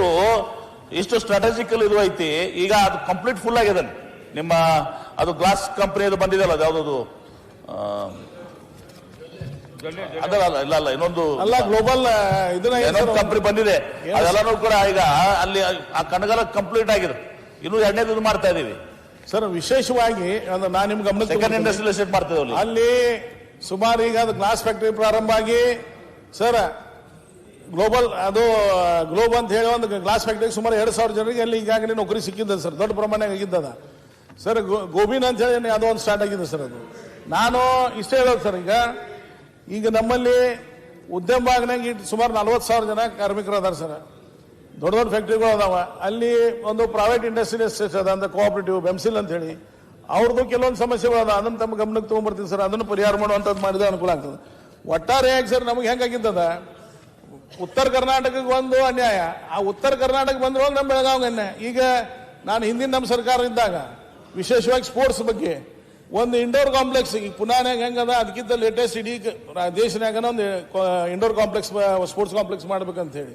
ಇಷ್ಟು ಸ್ಟ್ರಾಟಜಿಕಲ್ ಇದು ಐತಿ. ಈಗ ಅದು ಕಂಪ್ಲೀಟ್ ಫುಲ್ ಆಗಿದೆ. ನಿಮ್ಮ ಅದು ಗ್ಲಾಸ್ ಕಂಪನಿ ಅದು ಬಂದಿದೆಲ್ಲ, ಅದು ಯಾವ್ದು ಅದಲ್ಲ, ಇಲ್ಲ ಇನ್ನೊಂದು ಗ್ಲೋಬಲ್ ಕಂಪನಿ ಬಂದಿದೆ. ಅದೆಲ್ಲಾನು ಕೂಡ ಈಗ ಅಲ್ಲಿ ಆ ಕಣಗಲ ಕಂಪ್ಲೀಟ್ ಆಗಿದೆ. ಇನ್ನು 2ನೇದು ಇದು ಮಾಡ್ತಾ ಇದೀವಿ ಸರ್. ವಿಶೇಷವಾಗಿ ನಾನು ನಿಮ್ ಗಮನ ಸೆಕೆಂಡ್ ಇಂಡಸ್ಟ್ರಿಯಲ್ ಎಸ್ಟೇಟ್ ಮಾಡ್ತಿದ್ದೇವೆ ಅಲ್ಲಿ. ಸುಮಾರು ಈಗ ಅದು ಗ್ಲಾಸ್ ಫ್ಯಾಕ್ಟರಿ ಪ್ರಾರಂಭ ಆಗಿ ಸರ್, ಗ್ಲೋಬಲ್ ಗ್ಲೋಬ್ ಅಂತ ಹೇಳಿ ಒಂದು ಗ್ಲಾಸ್ ಫ್ಯಾಕ್ಟರಿ ಸುಮಾರು 2,000 ಜನರಿಗೆ ಅಲ್ಲಿ ಈಗಾಗಲೇ ನೌಕರಿ ಸಿಕ್ಕಿದ್ದ ಸರ್. ದೊಡ್ಡ ಪ್ರಮಾಣ ಆಗಿದ್ದದ. ಸರ್ ಗೋಬಿನ ಅಂತ ಹೇಳಿ ಯಾವುದೋ ಒಂದು ಸ್ಟಾರ್ಟ್ ಆಗಿದೆ ಸರ್ ಅದು. ನಾನು ಇಷ್ಟೇ ಹೇಳೋದು ಸರ್, ಈಗ ನಮ್ಮಲ್ಲಿ ಉದ್ಯಮ ಭಾಗನಾಗ ಸುಮಾರು 40,000 ಜನ ಕಾರ್ಮಿಕರು ಅದಾರ ಸರ್. ದೊಡ್ಡ ದೊಡ್ಡ ಫ್ಯಾಕ್ಟ್ರಿಗಳು ಅದಾವ. ಅಲ್ಲಿ ಒಂದು ಪ್ರೈವೇಟ್ ಇಂಡಸ್ಟ್ರಿ ಎಸ್ಟೇಟ್ ಅದ ಅಂತ ಕೋಆಪರೇಟಿವ್ ಬೆಮ್ಸಿಲ್ ಅಂತ ಹೇಳಿ ಅವ್ರದ್ದು ಕೆಲವೊಂದು ಸಮಸ್ಯೆಗಳು ಅದ. ಅದನ್ನು ತಮ್ಮ ಗಮನಕ್ಕೆ ತೊಗೊಂಡ್ಬರ್ತೀವಿ ಸರ್. ಅದನ್ನು ಪರಿಹಾರ ಮಾಡುವಂಥದ್ದು ಮಾಡಿದ್ರೆ ಅನುಕೂಲ ಆಗ್ತದೆ. ಒಟ್ಟಾರೆಯಾಗಿ ಸರ್ ನಮಗೆ ಹೆಂಗಾಗಿದ್ದದ, ಉತ್ತರ ಕರ್ನಾಟಕಕ್ಕೆ ಒಂದು ಅನ್ಯಾಯ, ಆ ಉತ್ತರ ಕರ್ನಾಟಕ ಬಂದ್ರೊಳಗೆ ನಮ್ಮ ಬೆಳಗಾವಿಗೆ ಅನ್ಯಾಯ. ಈಗ ನಾನು ಹಿಂದಿನ ನಮ್ಮ ಸರ್ಕಾರ ಇದ್ದಾಗ ವಿಶೇಷವಾಗಿ ಸ್ಪೋರ್ಟ್ಸ್ ಬಗ್ಗೆ ಒಂದು ಇಂಡೋರ್ ಕಾಂಪ್ಲೆಕ್ಸ್ ಈಗ ಪುನಾನ್ಯಾಗ ಹೆಂಗದ ಅದಕ್ಕಿಂತ ಲೇಟೆಸ್ಟ್ ಇಡೀ ದೇಶನಾಗ ಒಂದು ಇಂಡೋರ್ ಕಾಂಪ್ಲೆಕ್ಸ್ ಸ್ಪೋರ್ಟ್ಸ್ ಕಾಂಪ್ಲೆಕ್ಸ್ ಮಾಡ್ಬೇಕಂತ ಹೇಳಿ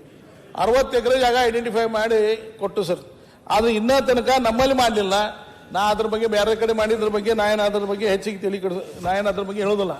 60 ಎಕರೆ ಜಾಗ ಐಡೆಂಟಿಫೈ ಮಾಡಿ ಕೊಟ್ಟು ಸರ್. ಆದ್ರೆ ಇನ್ನೂ ತನಕ ನಮ್ಮಲ್ಲಿ ಮಾಡಲಿಲ್ಲ. ನಾ ಅದ್ರ ಬಗ್ಗೆ ಬೇರೆ ಕಡೆ ಮಾಡಿದ್ರ ಬಗ್ಗೆ ನಾ ಏನು ಅದ್ರ ಬಗ್ಗೆ ಹೆಚ್ಚಿಗೆ ನಾ ಏನು ಅದ್ರ ಬಗ್ಗೆ ಹೇಳೋದಿಲ್ಲ.